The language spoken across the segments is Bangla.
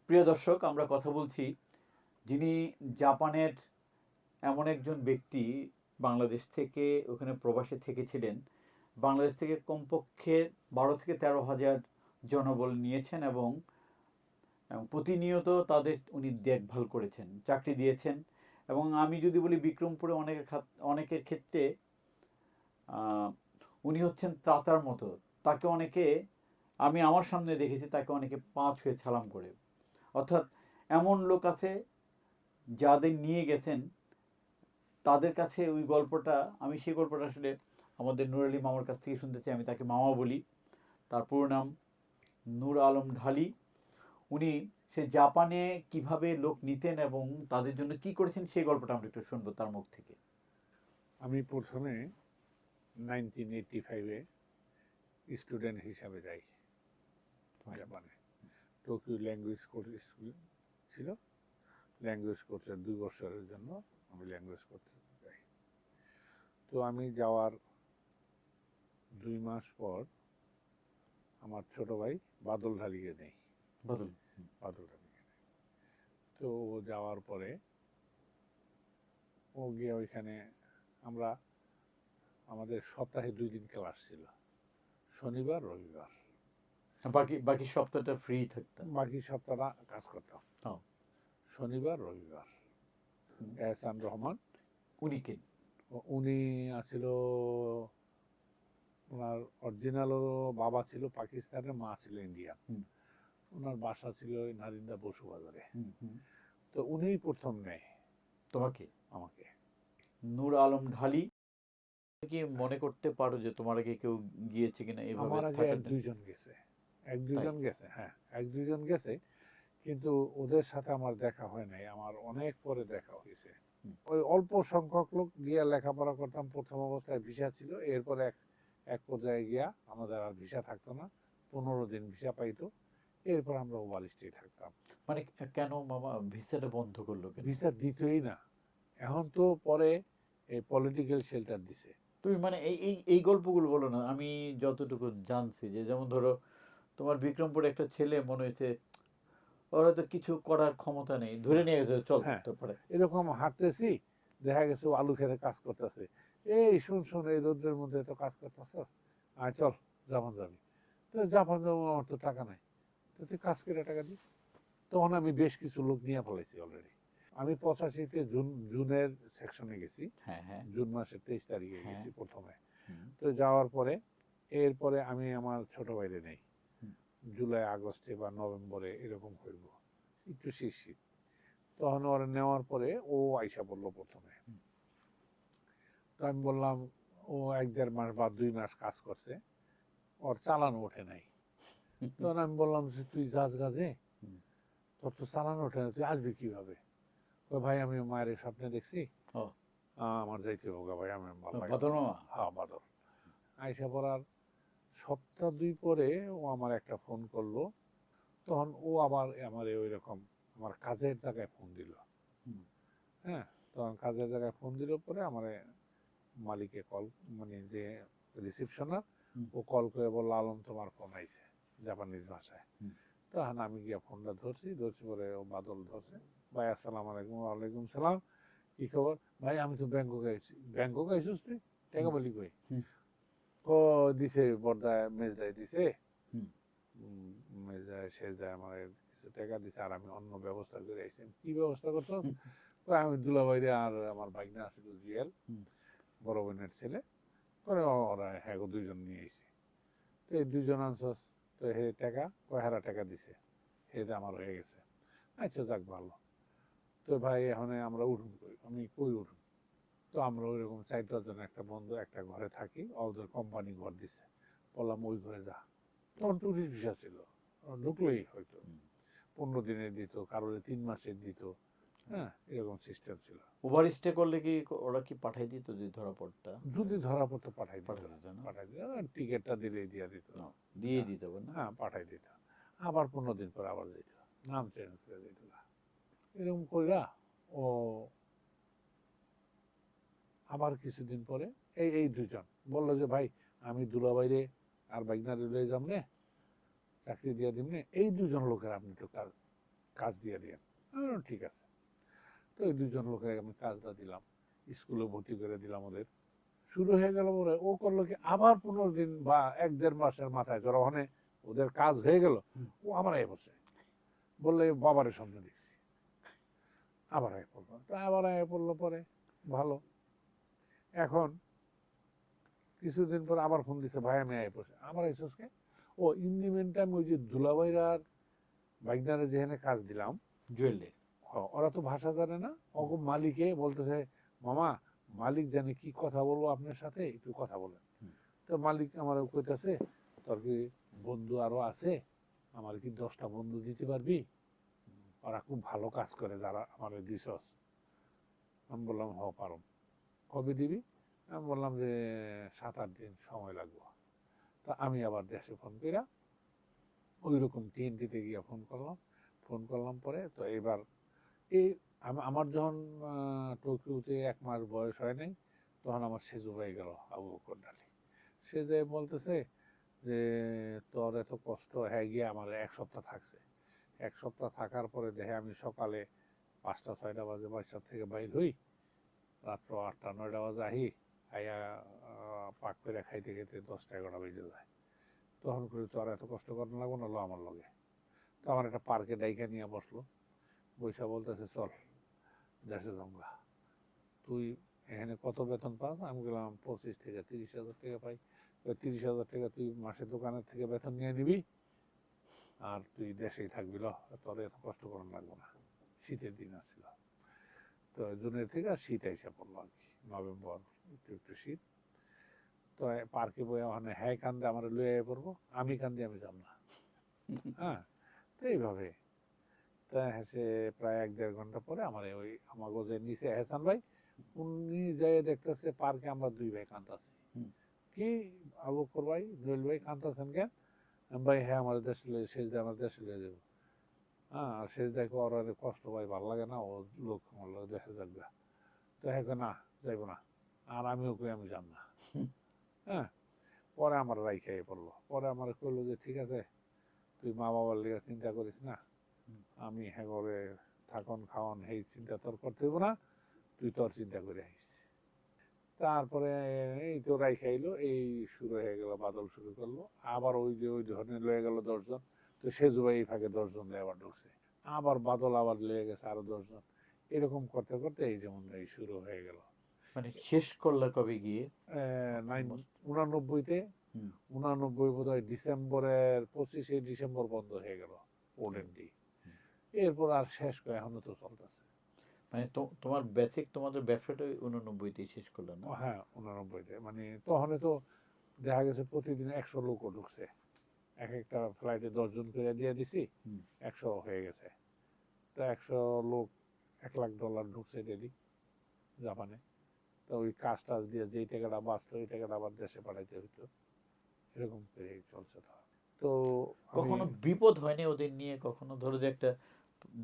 প্রিয় দর্শক, আমরা কথা বলছি যিনি জাপানের এমন একজন ব্যক্তি, বাংলাদেশ থেকে ওখানে প্রবাসে থেকেছিলেন। বাংলাদেশ থেকে কমপক্ষে 12 থেকে 13 হাজার জনবল নিয়েছেন এবং প্রতিনিয়ত তাদের উনি দেখভাল করেছেন, চাকরি দিয়েছেন। এবং আমি যদি বলি বিক্রমপুরে অনেকের ক্ষেত্রে আহ, উনি হচ্ছেন ত্রাতার মতো। তাকে অনেকে, আমি আমার সামনে দেখেছি, তাকে অনেকে পা ছুঁয়ে সালাম করে। অর্থাৎ এমন লোক আছে যাদের নিয়ে গেছেন, তাদের কাছে ওই গল্পটা, আমি সেই গল্পটা আসলে আমাদের নূর আলী মামার কাছ থেকে শুনতে চাই। আমি তাকে মামা বলি। তার পুরো নাম নূর আলম ঢালি। উনি সে জাপানে কিভাবে লোক নিতেন এবং তাদের জন্য কি করেছেন, সেই গল্পটা আমরা একটু শুনবো তার মুখ থেকে। আমি প্রথমে 1985-এ স্টুডেন্ট হিসাবে যাই জাপানে। টোকিও ল্যাঙ্গুয়েজ কোর্স স্কুল ছিল, ল্যাঙ্গুয়েজ কোর্সের 2 বছরের জন্য আমি ল্যাঙ্গুয়েজ করতে যাই। তো আমি যাওয়ার 2 মাস পর আমার ছোট ভাই বাদল ঢালিকে নেই। বদল। বাদল ঢালিকে নেই। তো ও যাওয়ার পরে ও গিয়ে ওইখানে আমরা, আমাদের সপ্তাহে 2 দিন ক্লাস ছিল, শনিবার রবিবার। বাকি বাকি সপ্তাহটা ফ্রি থাকতাম। বাকি সপ্তাহটা কাজ করতাম, ও, শনিবার রবিবার। এহসান রহমান, উনি কে? উনি আছিল, ওনার অরিজিনাল বাবা ছিল পাকিস্তানের, মা ছিল ইন্ডিয়ান। হুম। ওনার বাসা ছিল নারিন্দা বসু বাজারে। হুম, হুম। তো উনিই প্রথম নেয় তোমাকে? আমাকে। নূর আলম ঢালি। কি মনে করতে পারো যে তোমার আগে কেউ গিয়েছে কিনা এভাবে আমার আগে থাকার এক জন্য? দুইজন গেছে, এক তাই? দুইজন গেছে, হ্যাঁ এক দুইজন গেছে, কিন্তু ওদের সাথে আমার দেখা হয় নাই, আমার অনেক পরে দেখা হয়েছে। হুম। ওই অল্প সংখ্যক লোক গিয়া লেখাপড়া করতাম, প্রথম অবস্থায় ভিসা ছিল, এরপরে এক এক পর্যায়ে গিয়া আমাদের আর ভিসা থাকতো না, 15 দিন ভিসা পাইতো, এরপর আমরা ওভারস্টেই থাকতাম। মানে কেন মামা ভিসাটা বন্ধ করলো কেন? ভিসা দিতই না, এখন তো পরে এই পলিটিক্যাল শেল্টার দিছে। তুমি মানে এই এই এই গল্পগুলো বলো না। আমি যতটুকু জানছি যে, যেমন ধরো তোমার বিক্রমপুরে একটা ছেলে মনে হয়েছে ওরা তো কিছু করার ক্ষমতা নেই, ধরে হ্যাঁ, নিয়ে গেছে, চল হ্যাঁ, তারপরে। এরকম হাঁটতেছি, দেখা গেছে ও আলু খেতে কাজ করতেছে, এই শুন শুন এই রোদ্রের মধ্যে তো কাজ করতেছস, আয় চল জাপান যাবি। তো জাপান যাবো, আমার তো টাকা নাই, তো তুই কাজ করে টাকা দিস। তখন আমি বেশ কিছু লোক নিয়ে ফেলাইছি অলরেডি। আমি 85-তে জুনের সেকশনে গেছি, হ্যাঁ, হ্যাঁ, জুন মাসের 23 তারিখে হ্যাঁ। গেছি প্রথমে। হুম, তো যাওয়ার পরে, এরপরে আমি আমার ছোট ভাইরে নেই, হুম, জুলাই আগস্টে বা নভেম্বরে এরকম হইব, একটু শীত শীত। তখন ওরা নেওয়ার পরে ও আইসা বললো প্রথমে। হুম। তো আমি বললাম, ও 1-1.5 মাস বা 2 মাস কাজ করছে, ওর চালানো ওঠে নাই। তখন আমি বললাম যে তুই যাস গাছে, হুম। তোর তো চালানো ওঠে না, তুই আসবি কিভাবে? ভাই আমি মায়ের স্বপ্নে দেখছি, ও, আমার যাইতে হোক ভাই, আমি ভালো লাগে বাদল না। মামা। হ্যাঁ বাদল। আইসা পড়ার সপ্তাহ 2 পরে ও আমার একটা ফোন করলো। তখন ও আবার আমার ওই রকম আমার কাজের জায়গায় ফোন দিল। হুম, হ্যাঁ, তখন কাজের জায়গায় ফোন দিল পরে আমার মালিকে কল, মানে যে রিসিপশনার, হুম, ও কল করে বললো আলম তোমার ফোন আইছে জাপানিজ ভাষায়। হুম। তখন আমি গিয়ে ফোনটা ধরছি, ধরছি পরে ও বাদল ধরছে। ভাই আসসালামু আলাইকুম। ওয়ালাইকুম সালাম, কি খবর? ভাই আমি তো ব্যাংকক আইছি। ব্যাংকক আইছিস তুই? টাকা হুম, বলি কই? হুম, ও দিছে, বর্দায় মেজদায় দিছে, হুম। মেজদায় শেষদায় আমার কিছু টাকা দিছে, আর আমি অন্য ব্যবস্থা করে আইছি। কি ব্যবস্থা করছো? হুম, আমি দুলাভাইরে আর আমার ভাগনা আছে জুয়েল, হুম। বড় বোনের ছেলে, পরে ওরা হ্যাঁ 2জন নিয়ে আইছে। তো এই 2জন আনছস, তো হে টাকা কয় হারা টাকা দিছে, হেতে আমার হয়ে গেছে। আচ্ছা যাক ভালো। তো ভাই এখন আমরা উঠুন কই? আমি কই উঠুন? তো আমরা ওইরকম 4-5 জন একটা বন্ধু একটা ঘরে থাকি, ওদের কোম্পানি ঘর দিছে। বললাম ওই ঘরে যা। তখন টুরিস্ট ভিসা ছিল, ঢুকলেই হয়তো হুম। 15 দিনের দিত, কারোর 3 মাসের দিত। হ্যাঁ, এরকম সিস্টেম ছিল। ওভার স্টে করলে কি ওরা কি পাঠাই দিত যদি ধরা পড়তা? যদি ধরা পড়তো পাঠাই দিত, পাঠাই দিত না? পাঠাই দিত, টিকিটটা দিলেই দিয়ে দিত। না, দিয়ে দিত না? হ্যাঁ পাঠাই দিত। আবার 15 দিন পর আবার দিত, নাম চেঞ্জ করে দিত। এরকম কইরা ও আবার কিছুদিন পরে এই এই 2জন বললো যে ভাই আমি দুলাভাইরে আর বাইকনারে লয়ে যাম নে, চাকরি দিয়ে দিম নে, এই 2জন লোকের আপনি একটু কাজ কাজ দিয়ে দিয়েন। আমি বললাম, ঠিক আছে। তো ওই দুজন লোকের আমি কাজটা দিলাম, স্কুলে ভর্তি করে দিলাম ওদের। শুরু হয়ে গেল পরে ও করলো কি, আবার 15 দিন বা 1-1.5 মাসের মাথায় ধরো ওখানে ওদের কাজ হয়ে গেল, ও আবার আয় বসে বললে বাবারের স্বপ্ন দেখছি, আবার আয় পড়লো। তো আবার আয় পড়লো পরে ভালো। এখন কিছুদিন পর আবার ফোন দিছে, ভাই আমি আয় পড়ছি। আমার এসেছে ও ইন্দি মেন টাইম ওই যে দুলাভাইরার বাইকনারে যেখানে কাজ দিলাম, জুয়েলে ওরা তো ভাষা জানে না, ওকে মালিকে বলতেছে, মামা মালিক জানে কি কথা বলবো আপনার সাথে, একটু কথা বলেন। তো মালিক আমার কইতাছে, তোর কি বন্ধু আরো আছে, আমার কি 10টা বন্ধু দিতে পারবি, ওরা খুব ভালো কাজ করে যারা আমার দিছস। আমি বললাম হ পারো। কবে দিবি? আমি বললাম যে 7-8 দিন সময় লাগবে। তা আমি আবার দেশে ফোন কইরা ওই রকম TNT-তে গিয়ে ফোন করলাম পরে। তো এবার এই আমার যখন টোকিওতে 1 মাস বয়স হয় নাই, তখন আমার সেজু হয়ে গেল আবু বকর ডালি। সে যে বলতেছে যে তোর এত কষ্ট, হ্যাঁ গিয়ে আমার 1 সপ্তাহ থাকছে। 1 সপ্তাহ থাকার পরে দেখে আমি সকালে 5টা-6টা বাজে বাসা থেকে বাইর হই, রাত্র 8টা-9টা বাজে আহি, আইয়া পাক করে খাইতে খাইতে 10টা-11টা বেজে যায়। তখন করি তোর এত কষ্ট করানো লাগবো না, লো আমার লগে। তো আমার একটা পার্কে ডাইকা নিয়ে বসলো, বৈশা বলতেছে চল দেশে যাঙ্গা, তুই এখানে কত বেতন পাস? আমি বললাম 25 থেকে 30 হাজার টাকা পাই। 30 হাজার টাকা তুই মাসে দোকানের থেকে বেতন নিয়ে নিবি, আর তুই দেশেই থাকবি, তোর এত কষ্ট করানো লাগবে না। শীতের দিন আসছিল, তো জুনের থেকে শীত এসে পড়লো আর কি, নভেম্বর একটু একটু শীত। তো পার্কে বই ওখানে হ্যাঁ কান্দে আমার লুয়ে পড়বো, আমি কান্দি আমি যাব না। হ্যাঁ, তো এইভাবে তা হেসে প্রায় 1-1.5 ঘন্টা পরে আমার ওই আমার যে নিচে হেসান ভাই, উনি যাই দেখতেছে পার্কে আমরা 2 ভাই কান্দাছি। কি আবু বকর ভাই, জুয়েল ভাই কান্দাছেন কেন? ভাই হ্যাঁ আমার দেশে শেষ দিয়ে আমার দেশে লিয়ে যাবো। হ্যাঁ, আর শেষ দেখো ওর অনেক কষ্ট ভাই, ভালো লাগে না, ও লোক আমার লোক দেশে যাবে। তো হ্যাঁ না যাইবো না, আর আমিও কই আমি যাব না। হ্যাঁ, পরে আমার রাই খেয়ে পড়লো। পরে আমার কইলো যে ঠিক আছে, তুই মা বাবার লিগে চিন্তা করিস না, আমি হ্যাঁ করে থাকন খাওয়ান এই চিন্তা তোর করতে হইব না, তুই তোর চিন্তা করে আইস। তারপরে এই তো রাই খাইলো, এই শুরু হয়ে গেল, বাদল শুরু করলো। আবার ওই যে ওই ধরনের লয়ে গেল 10 জন। তো সেজু ভাই এই ফাঁকে 10 জন আবার ঢুকছে, আবার বাদল আবার লয়ে গেছে আরো 10 জন। এরকম করতে করতে এই যেমন এই শুরু হয়ে গেল। মানে শেষ করলে কবে গিয়ে? 89-তে, 89 বোধ হয় ডিসেম্বরের 25শে ডিসেম্বর বন্ধ হয়ে গেল ওডেনটি। এরপর আর শেষ করে এখনো তো চলতেছে। মানে তোমার বেসিক তোমাদের ব্যবসাটা 89-তেই শেষ করলে না? হ্যাঁ, 89-তে মানে তখন তো দেখা গেছে প্রতিদিন 100 লোকও ঢুকছে। এক একটা ফ্লাইটে 10 জন করে দিয়ে দিছি, 100 হয়ে গেছে। তো 100 লোক, $1 লাখ ঢুকছে ডেলি জাপানে। তো ওই কাজ টাজ দিয়ে যেই টাকাটা বাঁচলো ওই টাকাটা আবার দেশে পাঠাইতে হইতো, এরকম করে চলছে। তো কখনো বিপদ হয়নি ওদের নিয়ে? কখনো ধরো যে একটা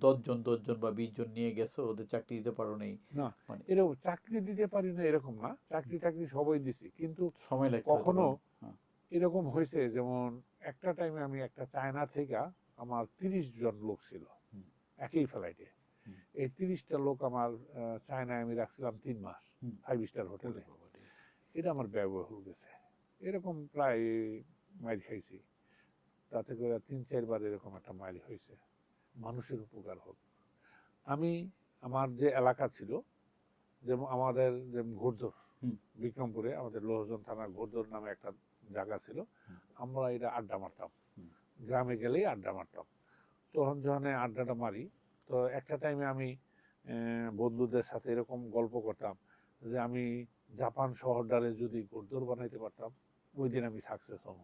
10 জন বা 20 জন নিয়ে গেছো, ওদের চাকরি দিতে পারো নাই? না, মানে এরকম চাকরি দিতে পারি না এরকম না, চাকরি টাকরি সবাই দিছি, কিন্তু সময় লাগছে হয়তো কখনো বলো। হ্যাঁ। এরকম হয়েছে যেমন একটা টাইমে আমি একটা চায়না থেকে আমার 30 জন লোক ছিল একই ফ্লাইটে। এই 30টা লোক আমার চায়নায় আমি রাখছিলাম 3 মাস 5 স্টার হোটেলে। এটা আমার ব্যয়বহুল গেছে, এরকম প্রায় মাইল খাইছি, তাতে করে 3-4 বার এরকম একটা মাইল হয়েছে। মানুষের উপকার হোক। আমি আমার যে এলাকা ছিল, যেমন আমাদের যে ঘোড়দৌড়, বিক্রমপুরে আমাদের লোহজন থানার ঘোড়দৌড় নামে একটা জায়গা ছিল, আমরা এটা আড্ডা মারতাম, গ্রামে গেলেই আড্ডা মারতাম। তখন যখন আড্ডাটা মারি, তো একটা টাইমে আমি বন্ধুদের সাথে এরকম গল্প করতাম যে আমি জাপান শহরটারে যদি ঘোড়দৌড় বানাইতে পারতাম, ওই দিন আমি সাকসেস হব।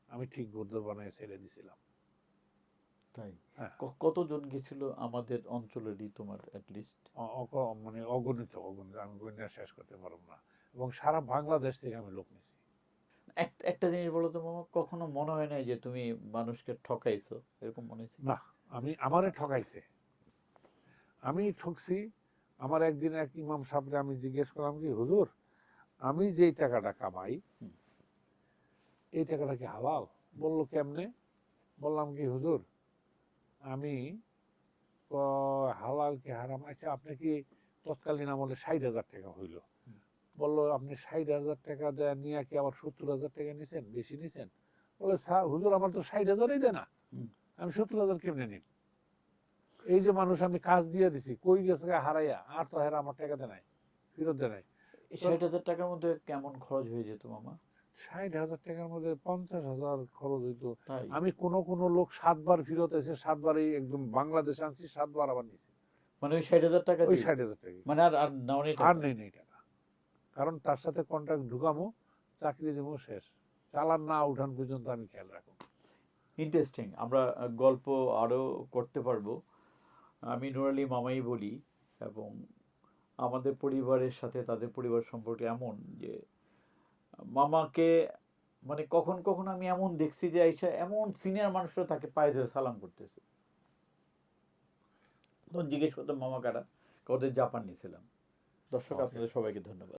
আমি ঠিক ঘোড়দৌড় বানাই ছেড়ে দিছিলাম। তাই? হ্যাঁ, কতজন গেছিল আমাদের অঞ্চলেরই তোমার অ্যাটলিস্ট? মানে অগণিত আমি গণনা শেষ করতে পারবো না, এবং সারা বাংলাদেশ থেকে আমি লোক নিছি। একটা জিনিস বলো তো মামা, কখনো মনে হয় নাই যে তুমি মানুষকে ঠকাইছো? এরকম মনে হয়েছে? না, আমারে ঠকাইছে, আমি ঠকছি। আমার একদিন এক ইমাম সাহেবকে আমি জিজ্ঞেস করলাম কি হুজুর, আমি যেই টাকাটা কামাই এই টাকাটা কি হালাল? বললো কেমনে? বললাম কি হুজুর, আমি হালাল কি হারাম, আচ্ছা আপনি কি তৎকালীন আমলে 60,000 টাকা হইল, বললো আপনি 60,000 টাকা দেয়া নিয়ে কি আবার 70,000 টাকা নিছেন, বেশি নিছেন? বলে স্যার হুজুর আমার তো 60,000ই দেয় না, হুম। আমি 70,000 কেমনে নিন? এই যে মানুষ আমি কাজ দিয়ে দিছি, কই গেছে হারাইয়া, আর তো হেরা আমার টাকা দেয় নাই, ফেরত দেয় নাই। এই তো 60,000 টাকার মধ্যে কেমন খরচ হয়ে যেত মামা? 60,000 টাকার মধ্যে 50,000 খরচ হইতো। তাই? আমি কোন লোক 7 বার ফেরত এসে 7 বারই একদম বাংলাদেশে আনছি, 7 বার আবার নিছি মানে ওই 60,000 টাকা ওই দিয়ে? 60,000 টাকা। মানে আর নেওনি আর টাকা? নেই নেই টাকা, কারণ তার সাথে কন্ট্রাক্ট ঢুকামো, চাকরি দেবো, শেষ। চালান না উঠান পর্যন্ত আমি খেয়াল রাখবো। ইন্টারেস্টিং। আমরা গল্প আরো করতে পারবো। আমি নূর আলী মামাই বলি, এবং আমাদের পরিবারের সাথে তাদের পরিবার সম্পর্কে এমন যে মামাকে মানে কখন কখন আমি এমন দেখছি যে আইসা এমন সিনিয়র মানুষরা তাকে পায়ে ধরে সালাম করতেছে। তখন জিজ্ঞেস করতাম মামা কারা, ওদের জাপান নিয়েছিলাম। দর্শক ওকে। আপনাদের সবাইকে ধন্যবাদ।